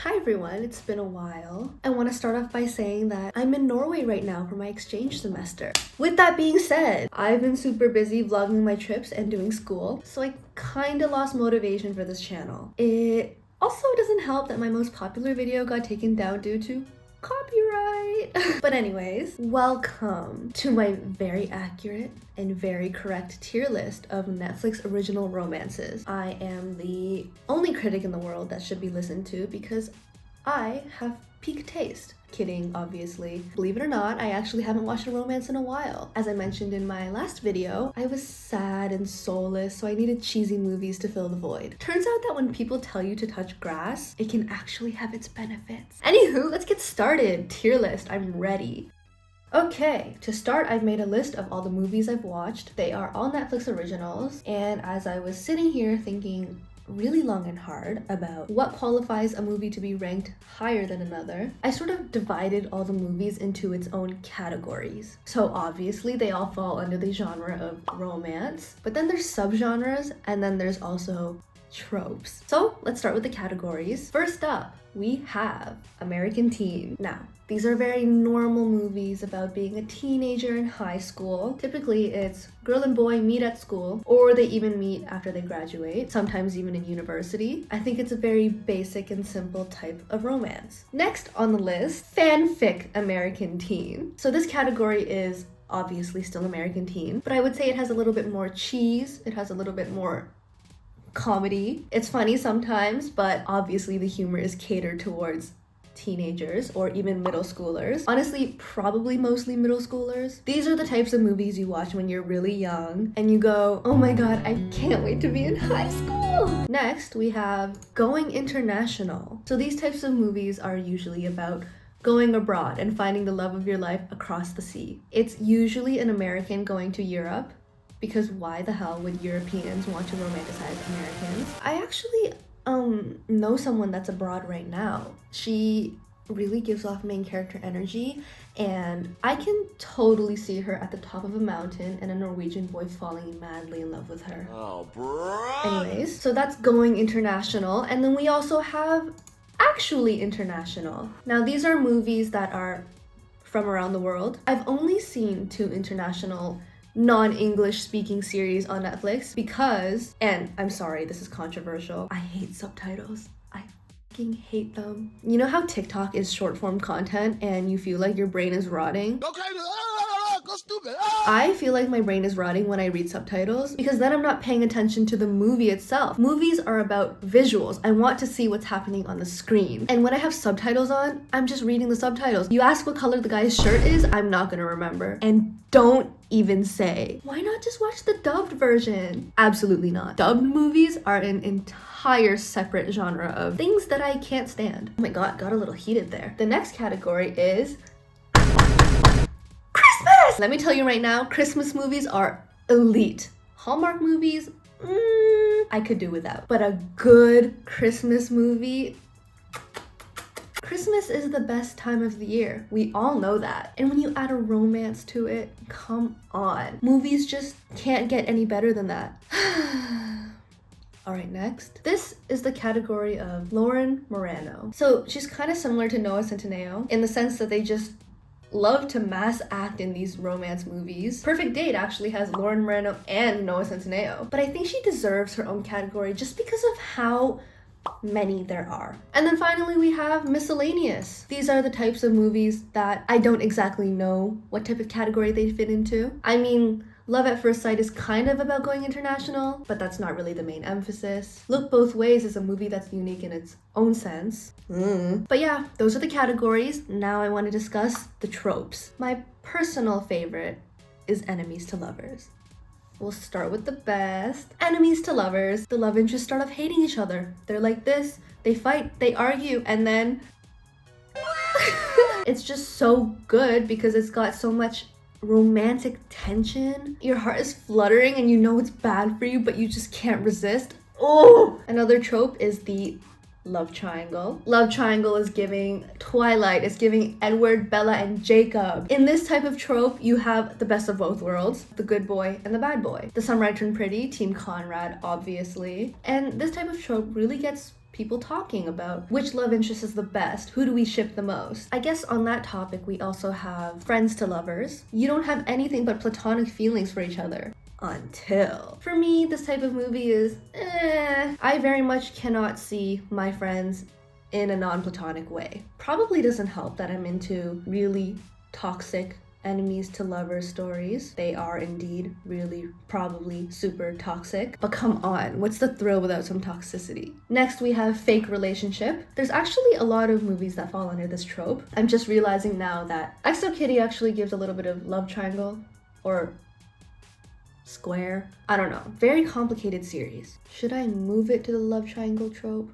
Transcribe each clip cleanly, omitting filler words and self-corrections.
Hi everyone, it's been a while. I want to start off by saying that I'm in Norway right now for my exchange semester. With that being said, I've been super busy vlogging my trips and doing school, so I kinda lost motivation for this channel. It also doesn't help that my most popular video got taken down due to copyright. But anyways, welcome to my very accurate and very correct tier list of Netflix original romances. I am the only critic in the world that should be listened to because I have peak taste. Kidding, obviously. Believe it or not, I actually haven't watched a romance in a while. As I mentioned in my last video, I was sad and soulless, so I needed cheesy movies to fill the void. Turns out that when people tell you to touch grass, it can actually have its benefits. Anywho, let's get started. Tier list, I'm ready. Okay, to start, I've made a list of all the movies I've watched. They are all Netflix originals, and as I was sitting here thinking really long and hard about what qualifies a movie to be ranked higher than another, I sort of divided all the movies into its own categories. So obviously they all fall under the genre of romance, but then there's subgenres and then there's also tropes. So let's start with the categories. First up, we have American Teen. Now, these are very normal movies about being a teenager in high school. Typically, it's girl and boy meet at school, or they even meet after they graduate, sometimes even in university. I think it's a very basic and simple type of romance. Next on the list, fanfic American Teen. So this category is obviously still American Teen, but I would say it has a little bit more cheese, it has a little bit more comedy. It's funny sometimes, but obviously the humor is catered towards teenagers or even middle schoolers. Honestly, probably mostly middle schoolers. These are the types of movies you watch when you're really young and you go, oh my god, I can't wait to be in high school. Next, we have Going International. So these types of movies are usually about going abroad and finding the love of your life across the sea. It's usually an American going to Europe, because why the hell would Europeans want to romanticize Americans? I actually know someone that's abroad right now. She really gives off main character energy, and I can totally see her at the top of a mountain and a Norwegian boy falling madly in love with her. Oh, bro. Anyways, so that's Going International, and then we also have Actually International. Now these are movies that are from around the world. I've only seen 2 international non-English speaking series on Netflix because, and I'm sorry, this is controversial, I hate subtitles. I fucking hate them. You know how TikTok is short form content and you feel like your brain is rotting? Go crazy. Go stupid. I feel like my brain is rotting when I read subtitles because then I'm not paying attention to the movie itself. Movies are about visuals. I want to see what's happening on the screen. And when I have subtitles on, I'm just reading the subtitles. You ask what color the guy's shirt is, I'm not gonna remember. And don't even say, why not just watch the dubbed version? Absolutely not. Dubbed movies are an entire separate genre of things that I can't stand. Oh my god, got a little heated there. The next category is Christmas! Let me tell you right now, Christmas movies are elite. Hallmark movies, I could do without. But a good Christmas movie, Christmas is the best time of the year. We all know that. And when you add a romance to it, come on. Movies just can't get any better than that. Alright, next. This is the category of Lauren Morano. So she's kind of similar to Noah Centineo in the sense that they just love to mass act in these romance movies. Perfect Date actually has Lauren Morano and Noah Centineo. But I think she deserves her own category just because of how many there are. And then finally we have Miscellaneous. These are the types of movies that I don't exactly know what type of category they fit into. I mean, Love at First Sight is kind of about going international, but that's not really the main emphasis. Look Both Ways is a movie that's unique in its own sense. But yeah, those are the categories. Now I want to discuss the tropes. My personal favorite is enemies to lovers. We'll start with the best. Enemies to lovers. The love interests start off hating each other. They're like this, they fight, they argue, and then it's just so good because it's got so much romantic tension. Your heart is fluttering and you know it's bad for you, but you just can't resist. Oh! Another trope is the love triangle. Love triangle is giving Twilight, it's giving Edward, Bella, and Jacob. In this type of trope, you have the best of both worlds, the good boy and the bad boy. The Sunrise Turned Pretty, Team Conrad, obviously. And this type of trope really gets people talking about which love interest is the best, who do we ship the most. I guess on that topic we also have friends to lovers. You don't have anything but platonic feelings for each other. Until. For me, this type of movie is I very much cannot see my friends in a non-platonic way. Probably doesn't help that I'm into really toxic enemies to lovers stories. They are indeed really probably super toxic. But come on, what's the thrill without some toxicity? Next we have fake relationship. There's actually a lot of movies that fall under this trope. I'm just realizing now that XO Kitty actually gives a little bit of love triangle or square. I don't know. Very complicated series. Should I move it to the love triangle trope?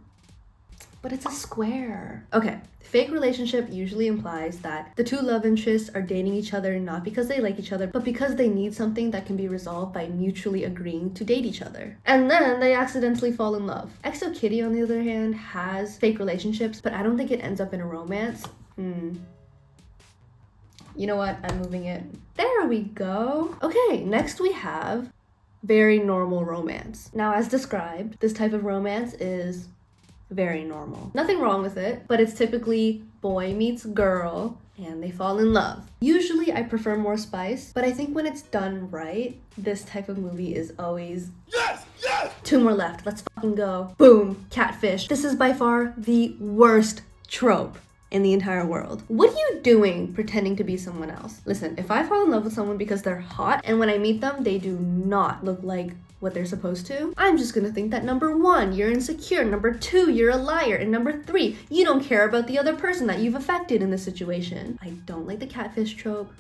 But it's a square. Okay, fake relationship usually implies that the two love interests are dating each other not because they like each other, but because they need something that can be resolved by mutually agreeing to date each other. And then they accidentally fall in love. XO Kitty, on the other hand, has fake relationships, but I don't think it ends up in a romance. You know what? I'm moving it. There we go. Okay, next we have very normal romance. Now, as described, this type of romance is very normal. Nothing wrong with it, but it's typically boy meets girl and they fall in love. Usually I prefer more spice, but I think when it's done right, this type of movie is always Yes! Yes! 2 more left, let's fucking go. Boom, catfish. This is by far the worst trope in the entire world. What are you doing pretending to be someone else? Listen, if I fall in love with someone because they're hot and when I meet them, they do not look like what they're supposed to, I'm just gonna think that number 1, you're insecure, number 2, you're a liar, and number 3, you don't care about the other person that you've affected in this situation. I don't like the catfish trope.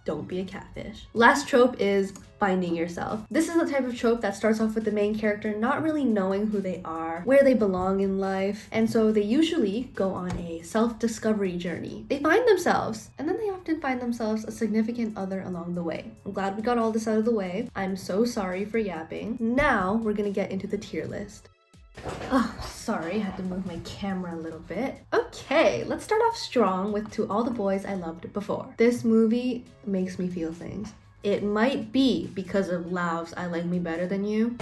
Don't be a catfish. Last trope is finding yourself. This is the type of trope that starts off with the main character not really knowing who they are, where they belong in life, and so they usually go on a self-discovery journey. They find themselves, and then they often find themselves a significant other along the way. I'm glad we got all this out of the way. I'm so sorry for yapping. Now we're gonna get into the tier list. Oh, sorry, I had to move my camera a little bit. Okay, let's start off strong with To All the Boys I Loved Before. This movie makes me feel things. It might be because of Lau's I Like Me Better Than You.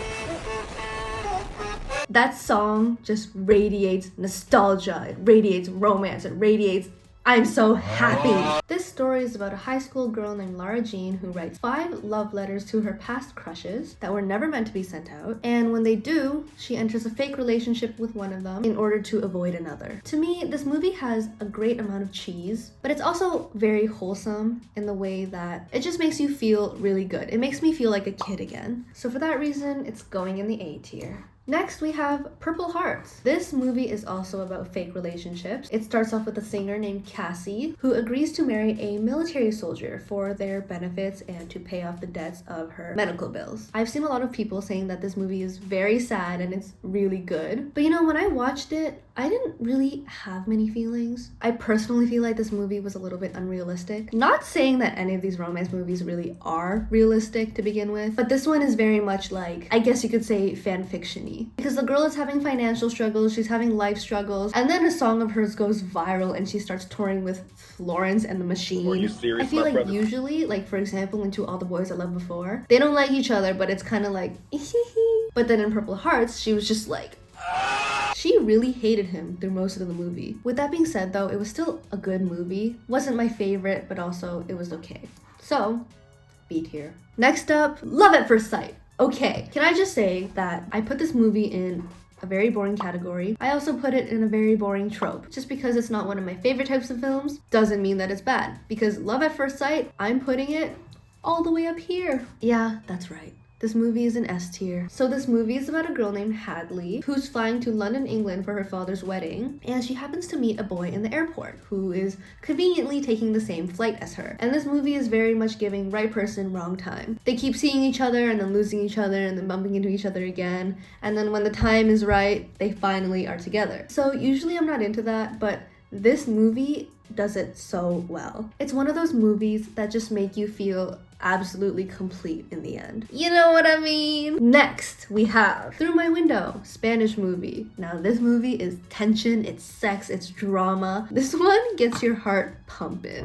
That song just radiates nostalgia, it radiates romance, it radiates I'm so happy. This story is about a high school girl named Lara Jean who writes 5 love letters to her past crushes that were never meant to be sent out, and when they do, she enters a fake relationship with one of them in order to avoid another. To me, this movie has a great amount of cheese, but it's also very wholesome in the way that it just makes you feel really good. It makes me feel like a kid again. So for that reason, it's going in the A tier. Next, we have Purple Hearts. This movie is also about fake relationships. It starts off with a singer named Cassie who agrees to marry a military soldier for their benefits and to pay off the debts of her medical bills. I've seen a lot of people saying that this movie is very sad and it's really good. But you know, when I watched it, I didn't really have many feelings. I personally feel like this movie was a little bit unrealistic. Not saying that any of these romance movies really are realistic to begin with, but this one is very much like, I guess you could say, fan fiction-y. Because the girl is having financial struggles, she's having life struggles, and then a song of hers goes viral and she starts touring with Florence and the Machine. Are you serious, I feel like brother? usually, like for example, in To All the Boys I Loved Before, they don't like each other, but it's kind of like, but then in Purple Hearts, she was just like, she really hated him through most of the movie. With that being said though, it was still a good movie. Wasn't my favorite, but also it was okay. So, B tier. Next up, Love at First Sight. Okay, can I just say that I put this movie in a very boring category. I also put it in a very boring trope. Just because it's not one of my favorite types of films doesn't mean that it's bad. Because Love at First Sight, I'm putting it all the way up here. Yeah, that's right. This movie is an S tier. So this movie is about a girl named Hadley who's flying to London, England for her father's wedding, and she happens to meet a boy in the airport who is conveniently taking the same flight as her. And this movie is very much giving right person, wrong time. They keep seeing each other and then losing each other and then bumping into each other again, and then when the time is right, they finally are together. So usually I'm not into that, but this movie does it so well. It's one of those movies that just make you feel absolutely complete in the end. You know what I mean? Next, we have Through My Window, Spanish movie. Now this movie is tension, it's sex, it's drama. This one gets your heart pumping.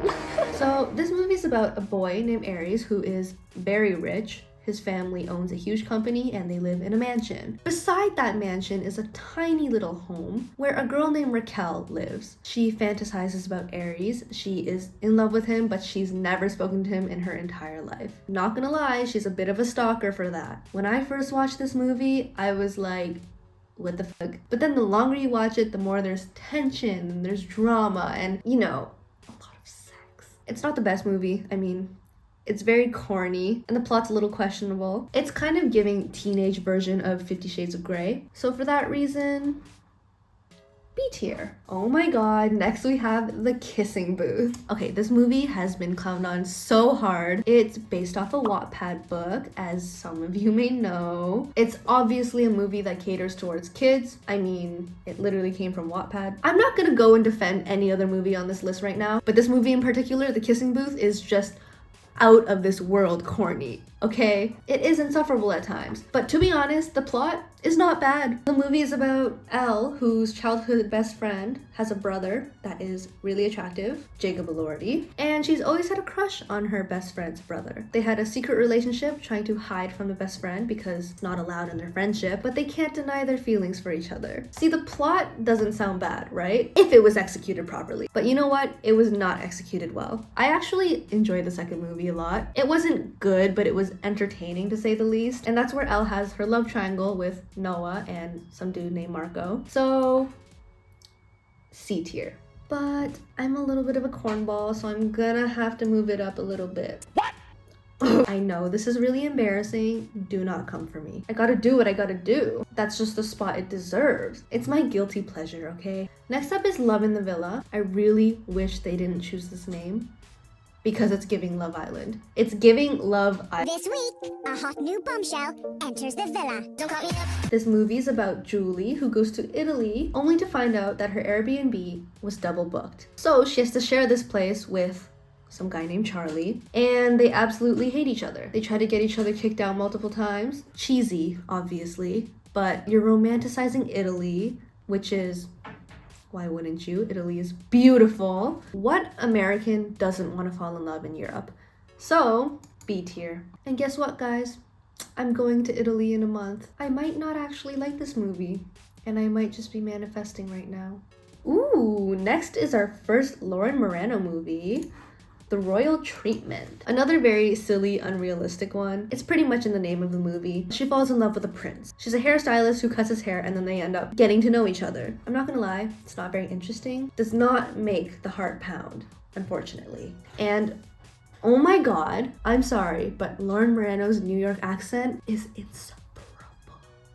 So this movie is about a boy named Aries who is very rich. His family owns a huge company and they live in a mansion. Beside that mansion is a tiny little home where a girl named Raquel lives. She fantasizes about Aries. She is in love with him, but she's never spoken to him in her entire life. Not gonna lie, she's a bit of a stalker for that. When I first watched this movie, I was like, what the fuck? But then the longer you watch it, the more there's tension and there's drama and, a lot of sex. It's not the best movie. I mean, it's very corny, and the plot's a little questionable. It's kind of giving teenage version of 50 Shades of Grey. So for that reason, B tier. Oh my god, next we have The Kissing Booth. Okay, this movie has been clowned on so hard. It's based off a Wattpad book, as some of you may know. It's obviously a movie that caters towards kids. I mean, it literally came from Wattpad. I'm not gonna go and defend any other movie on this list right now, but this movie in particular, The Kissing Booth, is just out of this world corny, okay? It is insufferable at times, but to be honest, the plot is not bad. The movie is about Elle, whose childhood best friend has a brother that is really attractive, Jacob Elordi, and she's always had a crush on her best friend's brother. They had a secret relationship trying to hide from the best friend because it's not allowed in their friendship, but they can't deny their feelings for each other. See, the plot doesn't sound bad, right? If it was executed properly. But you know what? It was not executed well. I actually enjoyed the second movie a lot. It wasn't good, but it was entertaining to say the least, and that's where Elle has her love triangle with Noah and some dude named Marco. So, C tier. But I'm a little bit of a cornball, so I'm gonna have to move it up a little bit. What? I know, this is really embarrassing. Do not come for me. I gotta do what I gotta do. That's just the spot it deserves. It's my guilty pleasure, okay? Next up is Love in the Villa. I really wish they didn't choose this name, because it's giving Love Island. It's giving Love Island. This week, a hot new bombshell enters the villa. Don't call me up. This movie's about Julie, who goes to Italy only to find out that her Airbnb was double booked. So she has to share this place with some guy named Charlie, and they absolutely hate each other. They try to get each other kicked out multiple times. Cheesy, obviously, but you're romanticizing Italy, which is, why wouldn't you? Italy is beautiful. What American doesn't want to fall in love in Europe? So, B tier. And guess what, guys? I'm going to Italy in a month. I might not actually like this movie, and I might just be manifesting right now. Ooh, next is our first Lauren Morano movie, The Royal Treatment. Another very silly, unrealistic one. It's pretty much in the name of the movie. She falls in love with a prince. She's a hairstylist who cuts his hair and then they end up getting to know each other. I'm not gonna lie, it's not very interesting. Does not make the heart pound, unfortunately. And oh my god, I'm sorry, but Lauren Morano's New York accent is insufferable.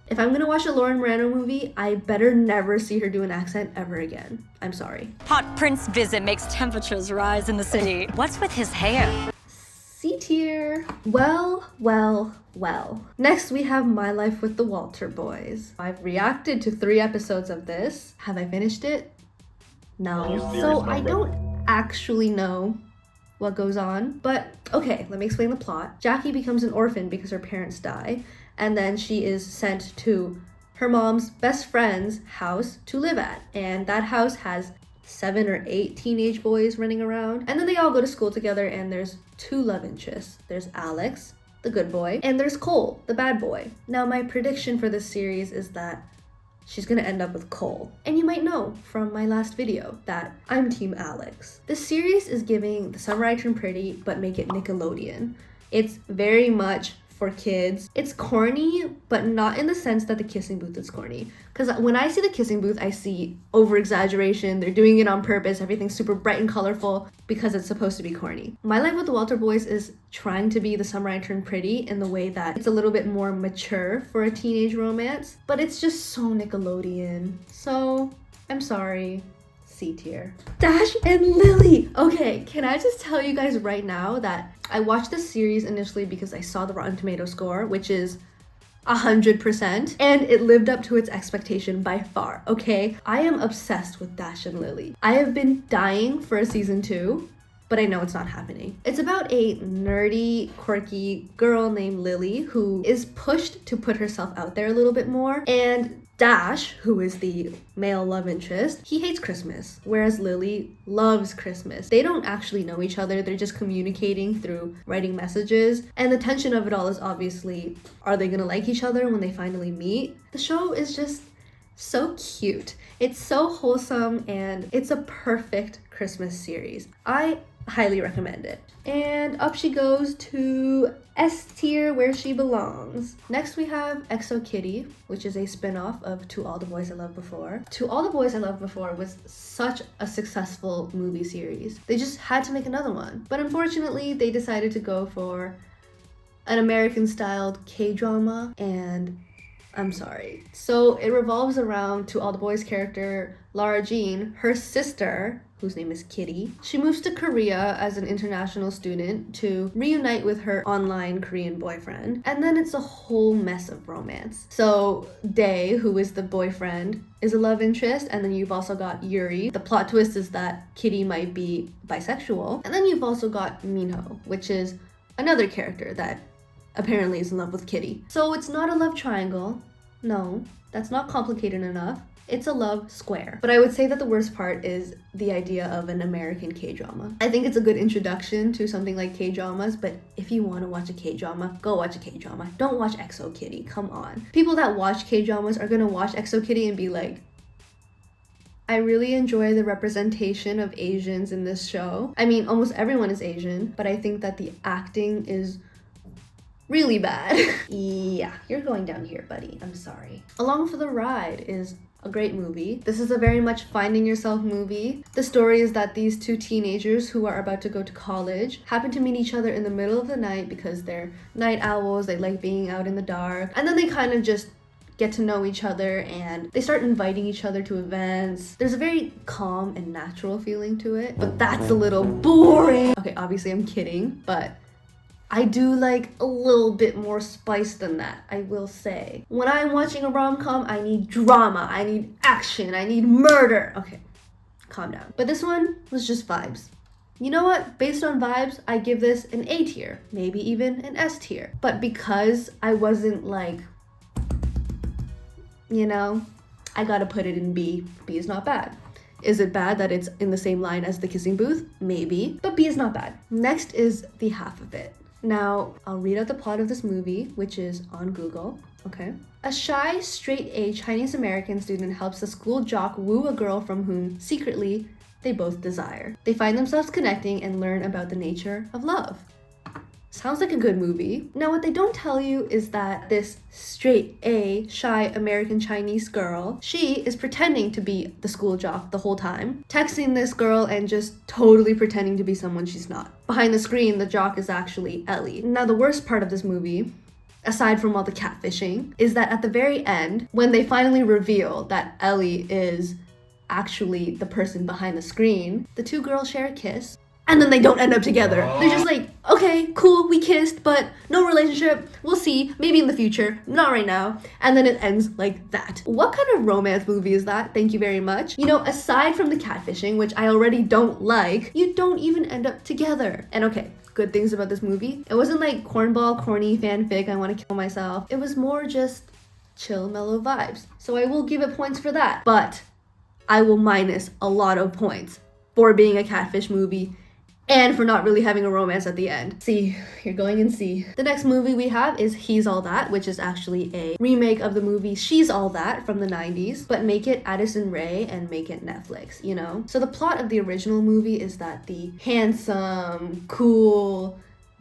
If I'm gonna watch a Lauren Morano movie, I better never see her do an accent ever again. I'm sorry. Hot prince visit makes temperatures rise in the city. What's with his hair? C tier. Well. Next we have My Life with the Walter Boys. I've reacted to 3 episodes of this. Have I finished it? No. So I don't actually know what goes on, but okay, let me explain the plot. Jackie becomes an orphan because her parents die, and then she is sent to her mom's best friend's house to live at. And that house has 7 or 8 teenage boys running around. And then they all go to school together and there's 2 love interests. There's Alex, the good boy, and there's Cole, the bad boy. Now my prediction for this series is that she's gonna end up with Cole. And you might know from my last video that I'm Team Alex. This series is giving The Summer I Turned Pretty, but make it Nickelodeon. It's very much for kids. It's corny, but not in the sense that The Kissing Booth is corny. Because when I see The Kissing Booth, I see over-exaggeration. They're doing it on purpose. Everything's super bright and colorful because it's supposed to be corny. My Life with the Walter Boys is trying to be The Summer I Turned Pretty in the way that it's a little bit more mature for a teenage romance, but it's just so Nickelodeon. So, I'm sorry. C tier. Dash and Lily. Okay, can I just tell you guys right now that I watched this series initially because I saw the Rotten Tomato score, which is 100%, and it lived up to its expectation by far, okay? I am obsessed with Dash and Lily. I have been dying for a season 2, but I know it's not happening. It's about a nerdy, quirky girl named Lily who is pushed to put herself out there a little bit more, and Dash, who is the male love interest, he hates Christmas, whereas Lily loves Christmas. They don't actually know each other, they're just communicating through writing messages, and the tension of it all is obviously, are they gonna like each other when they finally meet? The show is just so cute. It's so wholesome, and it's a perfect Christmas series. I highly recommend it. And up she goes to S tier, where she belongs. Next we have XO Kitty, which is a spin-off of To All the Boys I Loved Before. To All the Boys I Loved Before was such a successful movie series. They just had to make another one. But unfortunately, they decided to go for an American-styled K-drama, and I'm sorry. So it revolves around To All the Boys character Lara Jean, her sister, whose name is Kitty. She moves to Korea as an international student to reunite with her online Korean boyfriend. And then it's a whole mess of romance. So Dae, who is the boyfriend, is a love interest. And then you've also got Yuri. The plot twist is that Kitty might be bisexual. And then you've also got Minho, which is another character that apparently is in love with Kitty. So it's not a love triangle. No, that's not complicated enough. It's a love square. But I would say that the worst part is the idea of an American K-drama. I think it's a good introduction to something like K-dramas, but if you want to watch a K-drama, go watch a K-drama. Don't watch XO Kitty, come on. People that watch K-dramas are gonna watch XO Kitty and be like, I really enjoy the representation of Asians in this show. I mean, almost everyone is Asian, but I think that the acting is really bad. Yeah, you're going down here, buddy. I'm sorry. Along for the Ride is a great movie. This is a very much finding yourself movie. The story is that these two teenagers who are about to go to college happen to meet each other in the middle of the night because they're night owls, they like being out in the dark, and then they kind of just get to know each other and they start inviting each other to events. There's a very calm and natural feeling to it, but that's a little boring. Okay, obviously I'm kidding, but I do like a little bit more spice than that, I will say. When I'm watching a rom-com, I need drama, I need action, I need murder. Okay, calm down. But this one was just vibes. You know what? Based on vibes, I give this an A tier, maybe even an S tier. But because I wasn't like, you know, I gotta put it in B. B is not bad. Is it bad that it's in the same line as The Kissing Booth? Maybe, but B is not bad. Next is The Half of It. Now, I'll read out the plot of this movie, which is on Google, okay? A shy, straight-A Chinese-American student helps a school jock woo a girl from whom, secretly, they both desire. They find themselves connecting and learn about the nature of love. Sounds like a good movie. Now, what they don't tell you is that this straight-A, shy American Chinese girl, she is pretending to be the school jock the whole time, texting this girl and just totally pretending to be someone she's not. Behind the screen, the jock is actually Ellie. Now, the worst part of this movie, aside from all the catfishing, is that at the very end, when they finally reveal that Ellie is actually the person behind the screen, the two girls share a kiss. And then they don't end up together. They're just like, okay, cool, we kissed, but no relationship. We'll see, maybe in the future, not right now. And then it ends like that. What kind of romance movie is that? Thank you very much. You know, aside from the catfishing, which I already don't like, you don't even end up together. And okay, good things about this movie. It wasn't like cornball, corny fanfic, I want to kill myself. It was more just chill, mellow vibes. So I will give it points for that. But I will minus a lot of points for being a catfish movie and for not really having a romance at the end. See, you're going in C. The next movie we have is He's All That, which is actually a remake of the movie She's All That from the 90s, but make it Addison Rae and make it Netflix, you know? So the plot of the original movie is that the handsome, cool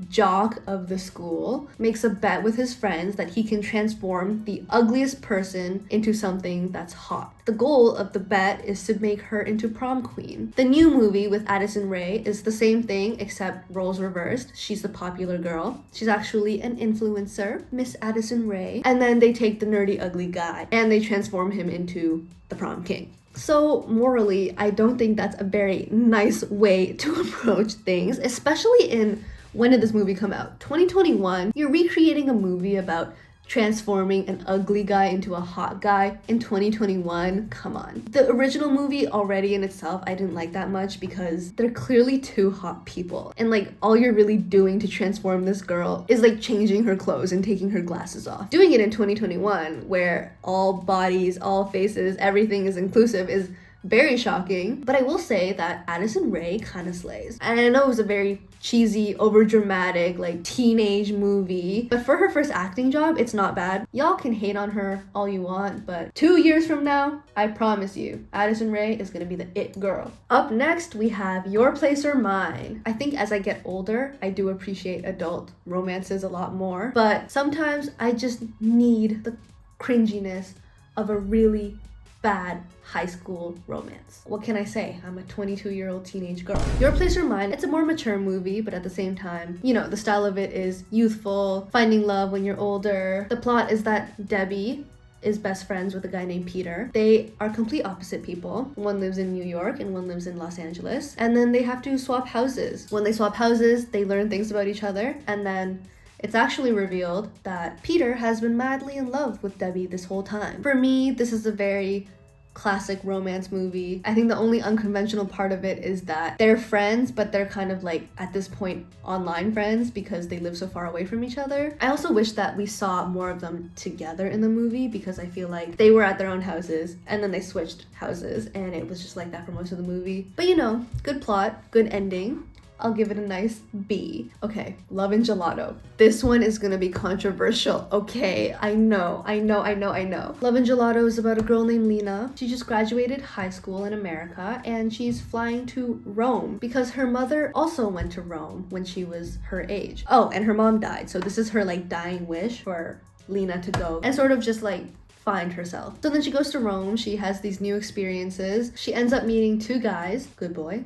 jock of the school makes a bet with his friends that he can transform the ugliest person into something that's hot. The goal of the bet is to make her into prom queen. The new movie with Addison Rae is the same thing except roles reversed. She's the popular girl. She's actually an influencer, Miss Addison Rae. And then they take the nerdy ugly guy and they transform him into the prom king. So morally, I don't think that's a very nice way to approach things, especially in when did this movie come out? 2021. You're recreating a movie about transforming an ugly guy into a hot guy in 2021. Come on. The original movie already in itself, I didn't like that much because they're clearly two hot people. And like all you're really doing to transform this girl is like changing her clothes and taking her glasses off. Doing it in 2021 where all bodies, all faces, everything is inclusive is very shocking. But I will say that Addison Rae kind of slays. And I know it was a very cheesy, overdramatic, like teenage movie, but for her first acting job, it's not bad. Y'all can hate on her all you want, but 2 years from now, I promise you, Addison Rae is gonna be the it girl. Up next, we have Your Place or Mine. I think as I get older, I do appreciate adult romances a lot more, but sometimes I just need the cringiness of a really bad high school romance. What can I say? I'm a 22-year-old teenage girl. Your Place or Mine, it's a more mature movie, but at the same time, you know, the style of it is youthful, finding love when you're older. The plot is that Debbie is best friends with a guy named Peter. They are complete opposite people. One lives in New York and one lives in Los Angeles. And then they have to swap houses. When they swap houses, they learn things about each other, and then it's actually revealed that Peter has been madly in love with Debbie this whole time. For me, this is a very classic romance movie. I think the only unconventional part of it is that they're friends, but they're kind of like, at this point, online friends because they live so far away from each other. I also wish that we saw more of them together in the movie because I feel like they were at their own houses and then they switched houses and it was just like that for most of the movie. But you know, good plot, good ending. I'll give it a nice B. Okay, Love and Gelato. This one is gonna be controversial. Okay, I know. Love and Gelato is about a girl named Lena. She just graduated high school in America and she's flying to Rome because her mother also went to Rome when she was her age. Oh, and her mom died. So this is her like dying wish for Lena to go and sort of just like find herself. So then she goes to Rome. She has these new experiences. She ends up meeting two guys, good boy,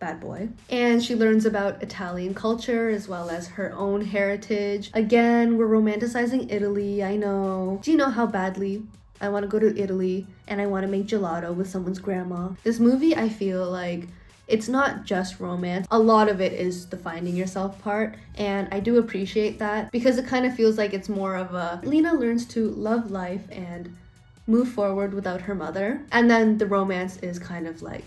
bad boy, and she learns about Italian culture as well as her own heritage. Again, we're romanticizing Italy, I know. Do you know how badly I want to go to Italy and I want to make gelato with someone's grandma? This movie, I feel like it's not just romance. A lot of it is the finding yourself part, and I do appreciate that because it kind of feels like it's more of a Lena learns to love life and move forward without her mother, and then the romance is kind of like,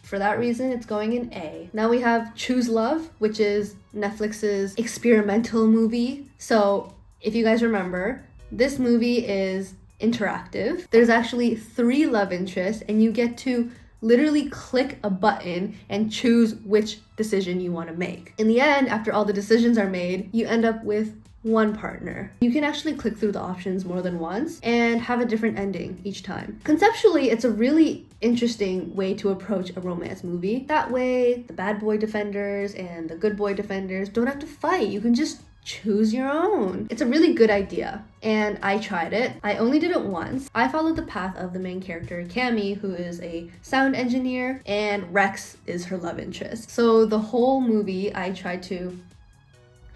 for that reason, it's going in A. Now we have Choose Love, which is Netflix's experimental movie. So if you guys remember, this movie is interactive. There's actually 3 love interests and you get to literally click a button and choose which decision you want to make. In the end, after all the decisions are made, you end up with one partner. You can actually click through the options more than once and have a different ending each time. Conceptually, it's a really interesting way to approach a romance movie. That way, the bad boy defenders and the good boy defenders don't have to fight. You can just choose your own. It's a really good idea, and I tried it. I only did it once. I followed the path of the main character, Cammy, who is a sound engineer, and Rex is her love interest. So the whole movie, I tried to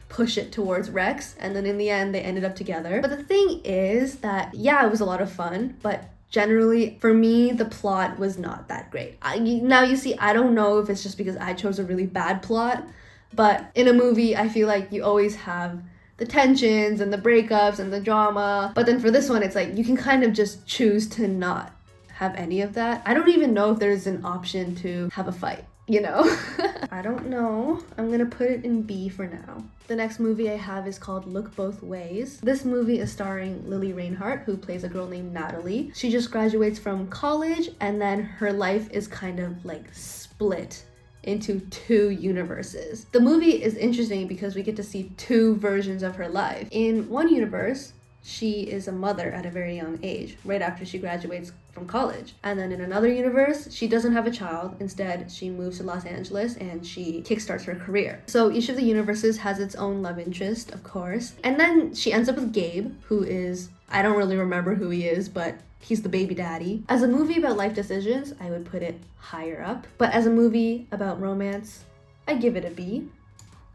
push it towards Rex, and then in the end they ended up together. But the thing is that, yeah, it was a lot of fun, but generally for me the plot was not that great. Now you see, I don't know if it's just because I chose a really bad plot, but in a movie I feel like you always have the tensions and the breakups and the drama, but then for this one it's like you can kind of just choose to not have any of that. I don't even know if there's an option to have a fight, you know? I don't know. I'm gonna put it in B for now. The next movie I have is called Look Both Ways. This movie is starring Lily Reinhart, who plays a girl named Natalie. She just graduates from college and then her life is kind of like split into 2 universes. The movie is interesting because we get to see 2 versions of her life. In one universe, she is a mother at a very young age, right after she graduates from college. And then in another universe, she doesn't have a child. Instead, she moves to Los Angeles and she kickstarts her career. So each of the universes has its own love interest, of course. And then she ends up with Gabe, who is, I don't really remember who he is, but he's the baby daddy. As a movie about life decisions, I would put it higher up. But as a movie about romance, I give it a B.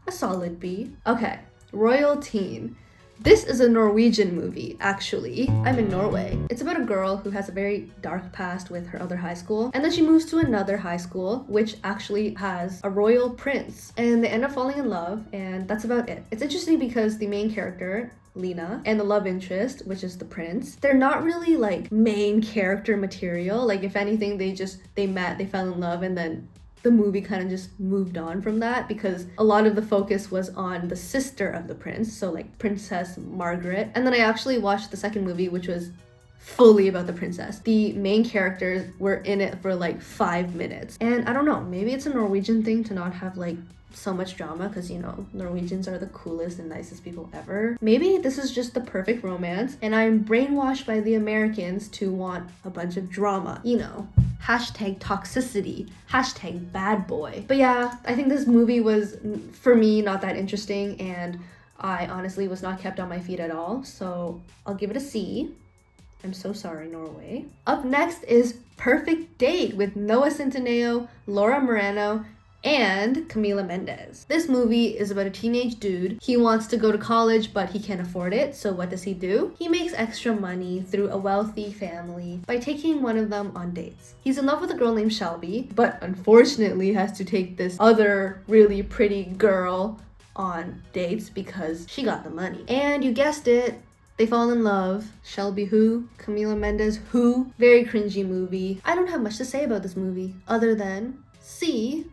A solid B. Okay, Royal Teen. This is a Norwegian movie, actually. I'm in Norway. It's about a girl who has a very dark past with her other high school, and then she moves to another high school, which actually has a royal prince, and they end up falling in love, and that's about it. It's interesting because the main character Lena, and the love interest, which is the prince. They're not really like main character material. Like if anything, they met, they fell in love, and then the movie kind of just moved on from that because a lot of the focus was on the sister of the prince, so like Princess Margaret. And then I actually watched the second movie, which was fully about the princess. The main characters were in it for like 5 minutes. And I don't know, maybe it's a Norwegian thing to not have like so much drama because, you know, Norwegians are the coolest and nicest people ever. Maybe this is just the perfect romance and I'm brainwashed by the Americans to want a bunch of drama. You know, hashtag toxicity, hashtag bad boy. But yeah, I think this movie was, for me, not that interesting, and I honestly was not kept on my feet at all. So I'll give it a C. I'm so sorry, Norway. Up next is Perfect Date with Noah Centineo, Laura Moreno, and Camila Mendes. This movie is about a teenage dude. He wants to go to college, but he can't afford it. So what does he do? He makes extra money through a wealthy family by taking one of them on dates. He's in love with a girl named Shelby, but unfortunately has to take this other really pretty girl on dates because she got the money. And you guessed it, they fall in love. Shelby who? Camila Mendes who? Very cringy movie. I don't have much to say about this movie other than see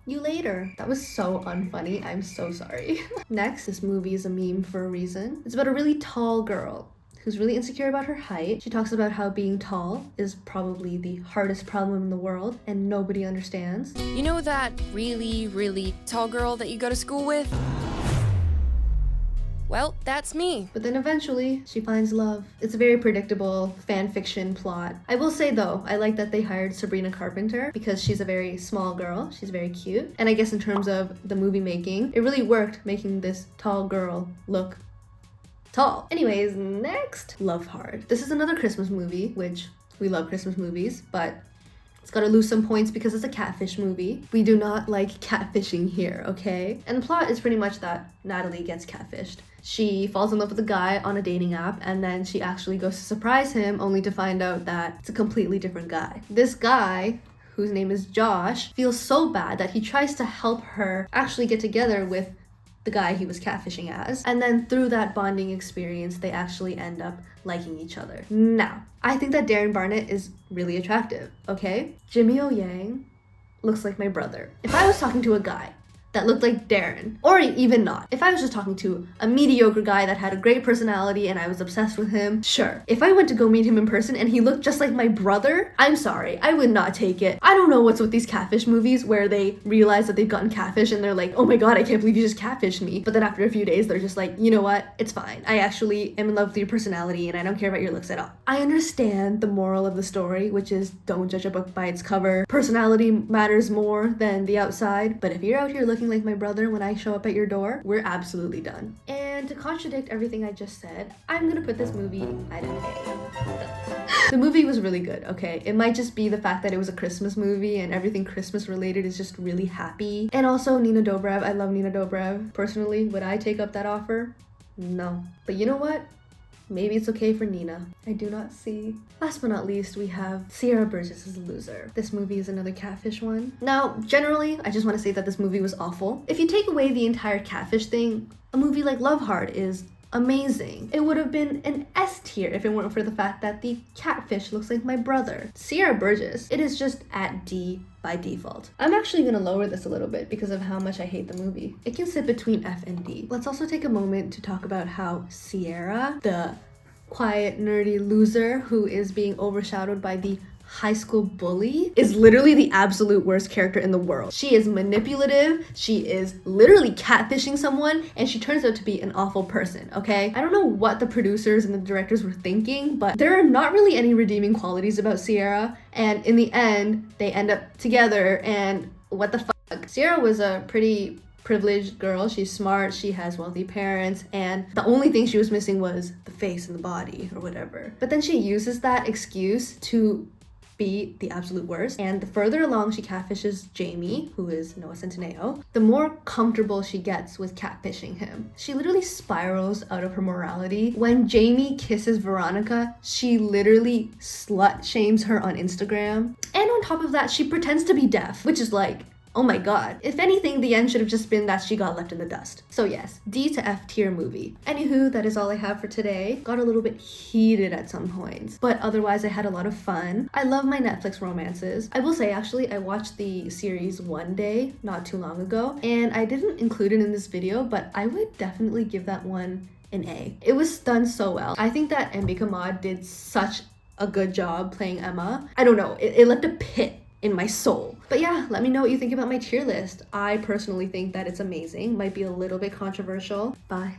you later. That was so unfunny. I'm so sorry. Next, this movie is a meme for a reason. It's about a really tall girl who's really insecure about her height. She talks about how being tall is probably the hardest problem in the world and nobody understands. You know that really, really tall girl that you go to school with? Well, that's me. But then eventually, she finds love. It's a very predictable fan fiction plot. I will say though, I like that they hired Sabrina Carpenter because she's a very small girl. She's very cute. And I guess in terms of the movie making, it really worked making this tall girl look tall. Anyways, next, Love Hard. This is another Christmas movie, which we love Christmas movies, but it's gotta lose some points because it's a catfish movie. We do not like catfishing here, okay? And the plot is pretty much that Natalie gets catfished. She falls in love with a guy on a dating app and then she actually goes to surprise him only to find out that it's a completely different guy. This guy, whose name is Josh, feels so bad that he tries to help her actually get together with the guy he was catfishing as. And then through that bonding experience, they actually end up liking each other. Now, I think that Darren Barnett is really attractive, okay? Jimmy O Yang looks like my brother. If I was talking to a guy that looked like Darren, or even not, if I was just talking to a mediocre guy that had a great personality and I was obsessed with him, sure. If I went to go meet him in person and he looked just like my brother, I'm sorry, I would not take it. I don't know what's with these catfish movies where they realize that they've gotten catfish and they're like, oh my god, I can't believe you just catfished me. But then after a few days, they're just like, you know what, it's fine. I actually am in love with your personality and I don't care about your looks at all. I understand the moral of the story, which is don't judge a book by its cover. Personality matters more than the outside, but if you're out here looking like my brother when I show up at your door, we're absolutely done. And to contradict everything I just said, I'm gonna put this movie at an A. The movie was really good, okay? It might just be the fact that it was a Christmas movie and everything Christmas related is just really happy. And also Nina Dobrev, I love Nina Dobrev. Personally, would I take up that offer? No. But you know what? Maybe it's okay for Nina. I do not see. Last but not least, we have Sierra Burgess' Loser. This movie is another catfish one. Now, generally, I just want to say that this movie was awful. If you take away the entire catfish thing, a movie like Love Hard is amazing. It would have been an S tier if it weren't for the fact that the catfish looks like my brother. Sierra Burgess, it is just at D by default. I'm actually gonna lower this a little bit because of how much I hate the movie. It can sit between F and D. Let's also take a moment to talk about how Sierra, the quiet, nerdy loser who is being overshadowed by the high school bully, is literally the absolute worst character in the world. She is manipulative, she is literally catfishing someone, and she turns out to be an awful person, okay? I don't know what the producers and the directors were thinking, but there are not really any redeeming qualities about Sierra, and in the end, they end up together, and what the fuck? Sierra was a pretty privileged girl. She's smart, she has wealthy parents, and the only thing she was missing was the face and the body or whatever. But then she uses that excuse to be the absolute worst, and the further along she catfishes Jamie, who is Noah Centineo, the more comfortable she gets with catfishing him. She literally spirals out of her morality. When Jamie kisses Veronica, she literally slut shames her on Instagram. And on top of that, she pretends to be deaf, which is like, Oh my god. If anything, the end should have just been that she got left in the dust. So yes, D to F tier movie. Anywho, that is all I have for today. Got a little bit heated at some points, but otherwise I had a lot of fun. I love my Netflix romances. I will say, actually, I watched the series one day not too long ago, and I didn't include it in this video, but I would definitely give that one an A. It was done so well. I think that Mbika Mod did such a good job playing Emma. I don't know, it left a pit in my soul. But yeah, let me know what you think about my tier list. I personally think that it's amazing. Might be a little bit controversial. Bye.